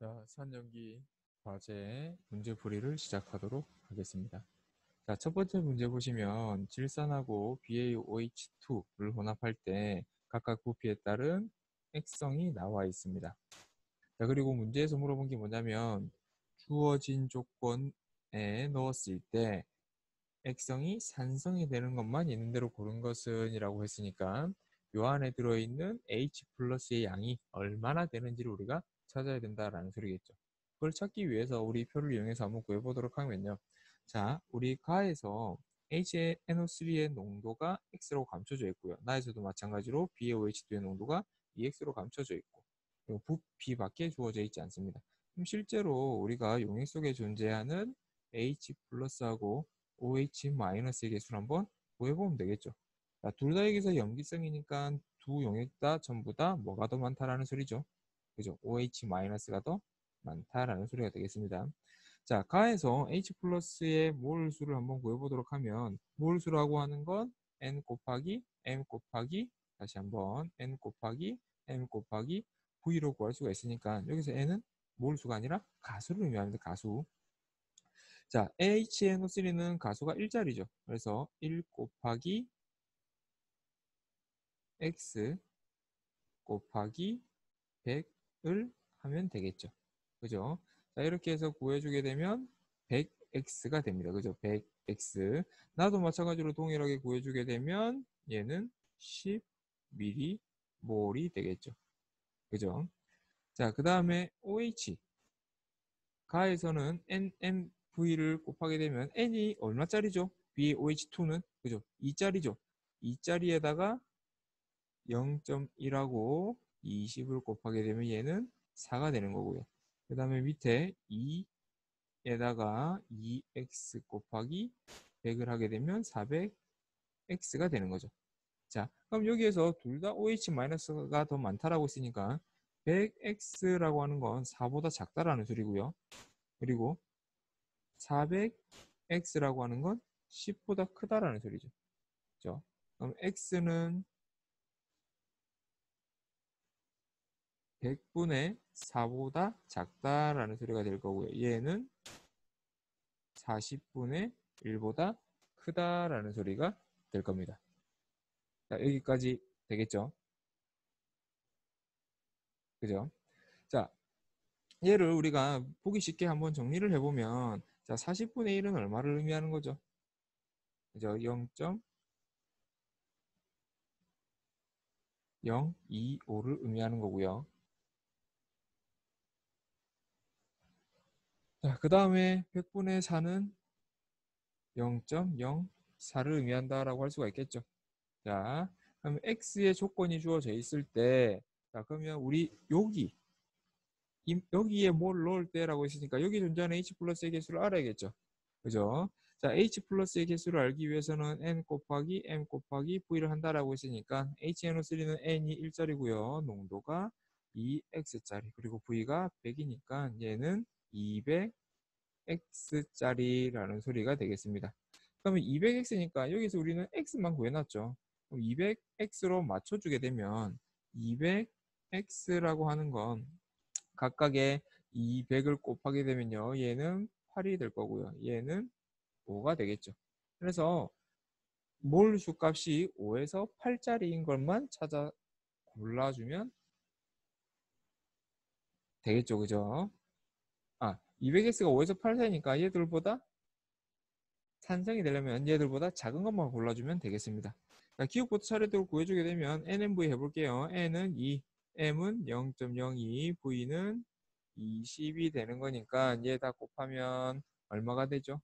자, 산연기 과제 문제풀이를 시작하도록 하겠습니다. 자, 첫 번째 문제 보시면 질산하고 BaOH2를 혼합할 때 각각 부피에 따른 액성이 나와 있습니다. 자, 그리고 문제에서 물어본 게 뭐냐면 주어진 조건에 넣었을 때 액성이 산성이 되는 것만 있는 대로 고른 것은 이라고 했으니까 요 안에 들어있는 H 플러스의 양이 얼마나 되는지를 우리가 찾아야 된다라는 소리겠죠. 그걸 찾기 위해서 우리 표를 이용해서 한번 구해보도록 하면요. 자, 우리 가에서 HNO3의 농도가 X로 감춰져 있고요. 나에서도 마찬가지로 BaOH2의 농도가 EX로 감춰져 있고 그리고 부피밖에 주어져 있지 않습니다. 그럼 실제로 우리가 용액 속에 존재하는 H 플러스하고 OH-의 개수를 한번 구해보면 되겠죠. 둘 다 여기서 염기성이니까 두 용액 다 전부 다 뭐가 더 많다라는 소리죠. 그죠? OH-가 더 많다라는 소리가 되겠습니다. 자, 가에서 H 플러스의 몰 수를 한번 구해보도록 하면 몰 수라고 하는 건 N 곱하기 M 곱하기 다시 한번 N 곱하기 M 곱하기 V로 구할 수가 있으니까 여기서 N은 몰 수가 아니라 가수를 의미합니다. 가수. 자, HNO3는 가수가 1자리죠. 그래서 1 곱하기 X 곱하기 100을 하면 되겠죠. 그죠? 자, 이렇게 해서 구해주게 되면 100X가 됩니다. 그죠? 100X. 나도 마찬가지로 동일하게 구해주게 되면 얘는 10m몰이 되겠죠. 그죠? 자, 그 다음에 OH. 가에서는 NMV를 곱하게 되면 N이 얼마짜리죠? BOH2는 그죠? 2짜리죠. 2짜리에다가 0.1하고 20을 곱하게 되면 얘는 4가 되는 거고요. 그 다음에 밑에 2에다가 2x 곱하기 100을 하게 되면 400x가 되는 거죠. 자, 그럼 여기에서 둘 다 OH-가 더 많다라고 했으니까 100x라고 하는 건 4보다 작다라는 소리고요. 그리고 400x라고 하는 건 10보다 크다라는 소리죠. 그렇죠? 그럼 x는 100분의 4보다 작다라는 소리가 될 거고요. 얘는 40분의 1보다 크다라는 소리가 될 겁니다. 자, 여기까지 되겠죠? 그죠? 자, 얘를 우리가 보기 쉽게 한번 정리를 해보면 자, 40분의 1은 얼마를 의미하는 거죠? 그죠? 0.025를 의미하는 거고요. 자, 그 다음에 100분의 4는 0.04를 의미한다라고 할 수가 있겠죠. 자, 그럼 x의 조건이 주어져 있을 때, 자, 그러면 우리 여기에 뭘 넣을 때라고 했으니까 여기 존재하는 h 플러스의 개수를 알아야겠죠. 그죠? 자, h 플러스의 개수를 알기 위해서는 n 곱하기 m 곱하기 v를 한다라고 했으니까 HNO3는 n이 1짜리고요. 농도가 2x짜리 그리고 v가 100이니까 얘는 200x짜리라는 소리가 되겠습니다. 그러면 200x니까 여기서 우리는 x만 구해놨죠. 그럼 200x로 맞춰주게 되면 200x라고 하는 건 각각의 200을 곱하게 되면요. 얘는 8이 될 거고요. 얘는 5가 되겠죠. 그래서 몰수 값이 5에서 8짜리인 것만 찾아 골라주면 되겠죠. 그죠? 200x가 5에서 8 사이니까 얘들보다 산성이 되려면 얘들보다 작은 것만 골라주면 되겠습니다. 자, 기억부터 차례대로 구해주게 되면 NMV 해볼게요. N은 2, M은 0.02, V는 20이 되는 거니까 얘 다 곱하면 얼마가 되죠?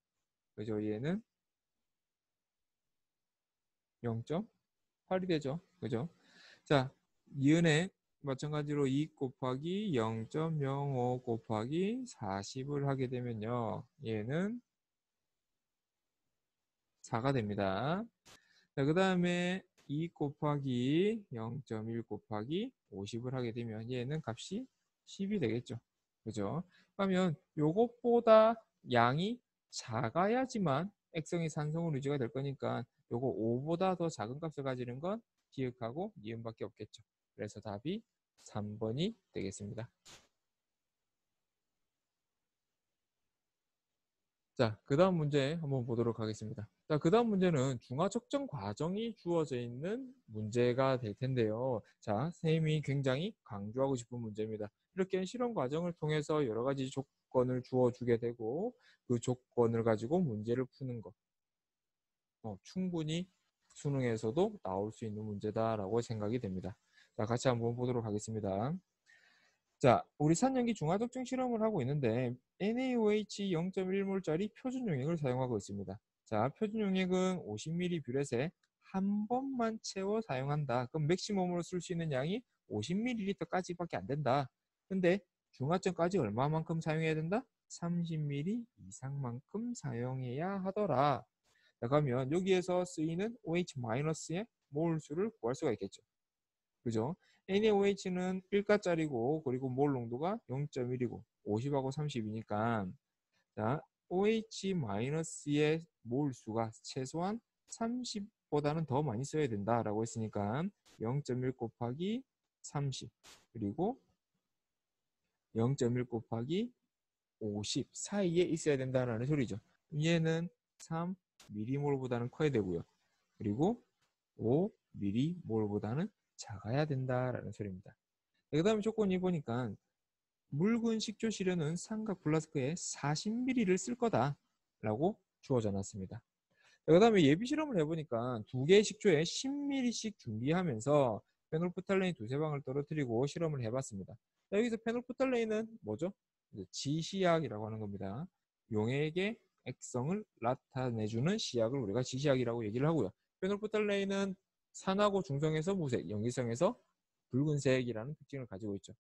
그죠? 얘는 0.8이 되죠. 그죠? 자, 이은에 마찬가지로 2 곱하기 0.05 곱하기 40을 하게 되면요. 얘는 4가 됩니다. 자, 그 다음에 2 곱하기 0.1 곱하기 50을 하게 되면 얘는 값이 10이 되겠죠. 그죠? 그러면 요것보다 양이 작아야지만 액성이 산성으로 유지가 될 거니까 요거 5보다 더 작은 값을 가지는 건 기억하고 니은밖에 없겠죠. 그래서 답이 3번이 되겠습니다. 자, 그 다음 문제 한번 보도록 하겠습니다. 자, 그 다음 문제는 중화 적정 과정이 주어져 있는 문제가 될 텐데요. 자, 선생님이 굉장히 강조하고 싶은 문제입니다. 이렇게 실험 과정을 통해서 여러 가지 조건을 주어주게 되고 그 조건을 가지고 문제를 푸는 것. 충분히 수능에서도 나올 수 있는 문제다라고 생각이 됩니다. 자, 같이 한번 보도록 하겠습니다. 자, 우리 산연기 중화적정 실험을 하고 있는데 NaOH 0.1몰짜리 표준 용액을 사용하고 있습니다. 자, 표준 용액은 50ml 뷰렛에 한 번만 채워 사용한다. 그럼 맥시멈으로 쓸 수 있는 양이 50ml까지밖에 안 된다. 근데 중화점까지 얼마만큼 사용해야 된다? 30ml 이상만큼 사용해야 하더라. 자, 그러면 여기에서 쓰이는 OH-의 몰수를 구할 수가 있겠죠. 그죠? NaOH는 1가짜리고 그리고 몰 농도가 0.1이고 50하고 30이니까 자, OH-의 몰수가 최소한 30보다는 더 많이 써야 된다라고 했으니까 0.1 곱하기 30 그리고 0.1 곱하기 50 사이에 있어야 된다는 소리죠. 얘는 3mm몰보다는 커야 되고요. 그리고 5mm몰보다는 작아야 된다라는 소리입니다. 그 다음에 조건이 보니까 묽은 식초 시료는 삼각 플라스크에 40ml를 쓸 거다라고 주어져 놨습니다. 그 다음에 예비 실험을 해보니까 두 개의 식초에 10ml씩 준비하면서 페놀프탈레인 두세 방울 떨어뜨리고 실험을 해봤습니다. 자, 여기서 페놀프탈레인은 뭐죠? 지시약이라고 하는 겁니다. 용액의 액성을 나타내주는 시약을 우리가 지시약이라고 얘기를 하고요. 페놀프탈레인은 산하고 중성에서 무색, 염기성에서 붉은색이라는 특징을 가지고 있죠.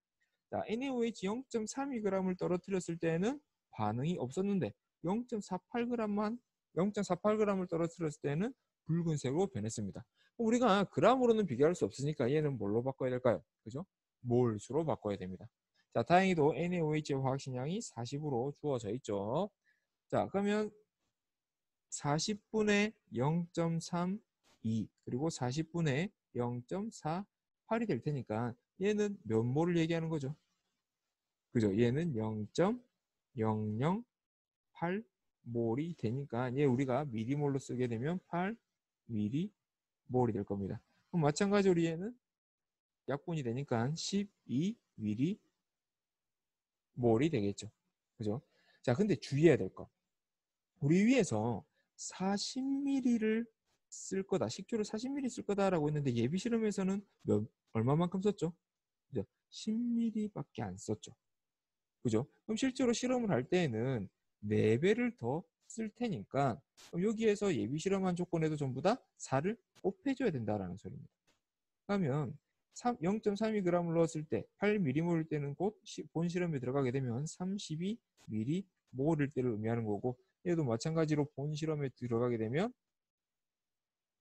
자, NaOH 0.32g을 떨어뜨렸을 때는 반응이 없었는데 0.48g을 떨어뜨렸을 때는 붉은색으로 변했습니다. 우리가 g으로는 비교할 수 없으니까 얘는 뭘로 바꿔야 될까요? 그죠? 몰수로 바꿔야 됩니다. 자, 다행히도 NaOH의 화학식량이 40으로 주어져 있죠. 자, 그러면 40분의 0.32 그리고 40분의 0.48이 될 테니까 얘는 몇 몰을 얘기하는 거죠? 그죠? 얘는 0.008몰이 되니까 얘 우리가 미리몰로 쓰게 되면 8mm몰이 될 겁니다. 그럼 마찬가지로 얘는 약분이 되니까 12mm몰이 되겠죠. 그죠? 자, 근데 주의해야 될 거. 우리 위에서 40ml를 쓸 거다. 식초를 40ml 쓸 거다라고 했는데 예비 실험에서는 얼마만큼 썼죠? 10ml밖에 안 썼죠. 그죠? 그럼 실제로 실험을 할 때에는 4배를 더 쓸 테니까 여기에서 예비 실험한 조건에도 전부 다 4를 곱해줘야 된다라는 소리입니다. 그러면 0.32g을 넣었을 때 8mm몰일 때는 곧 본 실험에 들어가게 되면 32mm몰일 때를 의미하는 거고 얘도 마찬가지로 본 실험에 들어가게 되면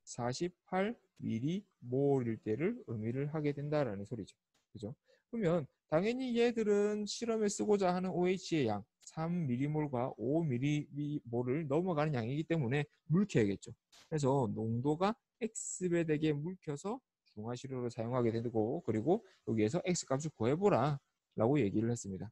48mm몰일 때를 의미를 하게 된다라는 소리죠. 그죠? 그러면 당연히 얘들은 실험에 쓰고자 하는 OH의 양 3mm몰과 5mm몰을 넘어가는 양이기 때문에 묽혀야겠죠. 그래서 농도가 X배 되게 묽혀서 중화시료를 사용하게 되고 그리고 여기에서 X값을 구해보라 라고 얘기를 했습니다.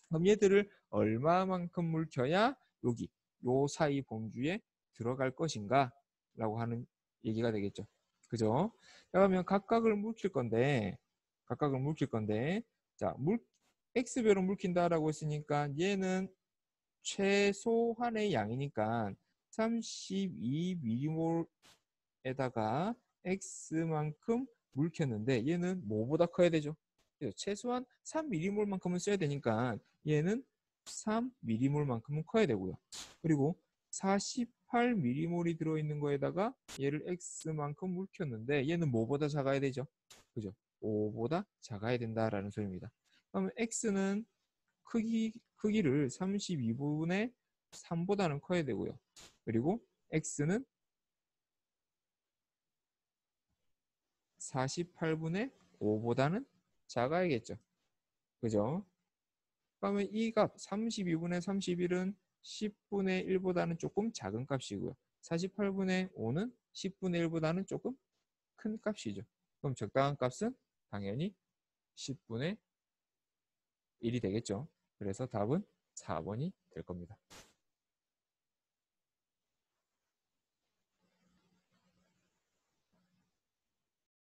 그럼 얘들을 얼마만큼 묽혀야 여기 요 사이 범주에 들어갈 것인가 라고 하는 얘기가 되겠죠. 그죠? 그러면 각각을 묽힐 건데 자, X배로 묽힌다라고 했으니까 얘는 최소한의 양이니까 32mm몰에다가 X만큼 묽혔는데 얘는 뭐보다 커야 되죠? 최소한 3mm몰만큼은 써야 되니까 얘는 3mm몰만큼은 커야 되고요. 그리고 48mm몰이 들어있는 거에다가 얘를 X만큼 묽혔는데 얘는 뭐보다 작아야 되죠? 그죠? 5보다 작아야 된다라는 소리입니다. 그러면 X는 크기를 32분의 3보다는 커야 되고요. 그리고 X는 48분의 5보다는 작아야겠죠. 그죠? 그러면 이 값 32분의 31은 10분의 1보다는 조금 작은 값이고요. 48분의 5는 10분의 1보다는 조금 큰 값이죠. 그럼 적당한 값은 당연히 10분의 1이 되겠죠. 그래서 답은 4번이 될 겁니다.